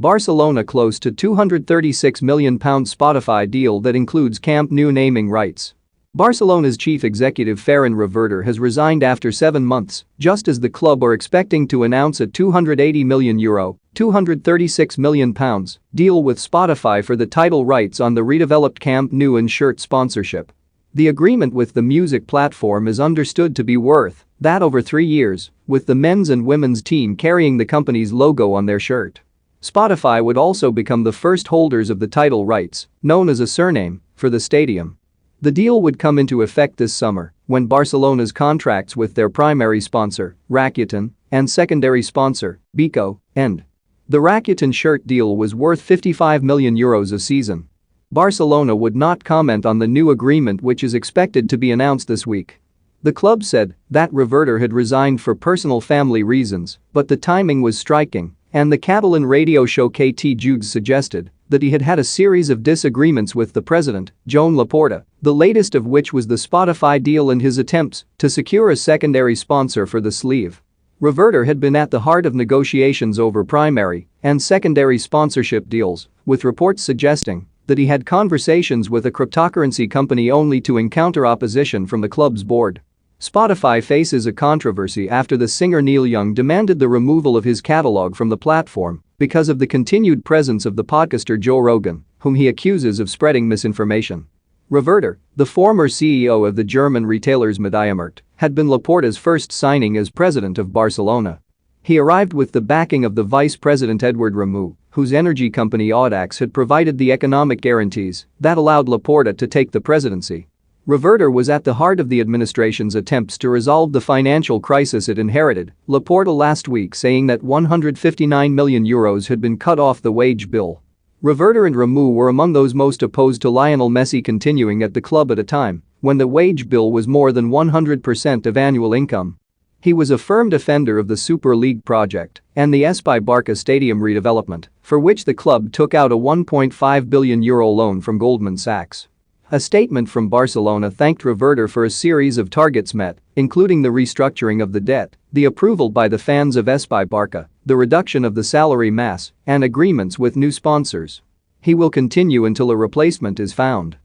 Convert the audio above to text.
Barcelona close to £236 million Spotify deal that includes Camp Nou naming rights. Barcelona's chief executive Ferran Reverter has resigned after 7 months, just as the club are expecting to announce a €280 million £236 million deal with Spotify for the title rights on the redeveloped Camp Nou and shirt sponsorship. The agreement with the music platform is understood to be worth that over 3 years, with the men's and women's team carrying the company's logo on their shirt. Spotify would also become the first holders of the title rights, known as a surname, for the stadium. The deal would come into effect this summer when Barcelona's contracts with their primary sponsor, Rakuten, and secondary sponsor, Beko, end. The Rakuten shirt deal was worth €55 million a season. Barcelona would not comment on the new agreement, which is expected to be announced this week. The club said that Reverter had resigned for personal family reasons, but the timing was striking, and the Catalan radio show KT Judes suggested that he had had a series of disagreements with the president, Joan Laporta, the latest of which was the Spotify deal and his attempts to secure a secondary sponsor for the sleeve. Reverter had been at the heart of negotiations over primary and secondary sponsorship deals, with reports suggesting that he had conversations with a cryptocurrency company only to encounter opposition from the club's board. Spotify faces a controversy after the singer Neil Young demanded the removal of his catalog from the platform because of the continued presence of the podcaster Joe Rogan, whom he accuses of spreading misinformation. Reverter, the former CEO of the German retailers MediaMarkt, had been Laporta's first signing as president of Barcelona. He arrived with the backing of the vice president Edward Rameau, whose energy company Audax had provided the economic guarantees that allowed Laporta to take the presidency. Reverter was at the heart of the administration's attempts to resolve the financial crisis it inherited, Laporta last week saying that €159 million had been cut off the wage bill. Reverter and Rameau were among those most opposed to Lionel Messi continuing at the club at a time when the wage bill was more than 100% of annual income. He was a firm defender of the Super League project and the Espai Barca stadium redevelopment, for which the club took out a €1.5 billion loan from Goldman Sachs. A statement from Barcelona thanked Reverter for a series of targets met, including the restructuring of the debt, the approval by the fans of Espai Barca, the reduction of the salary mass, and agreements with new sponsors. He will continue until a replacement is found.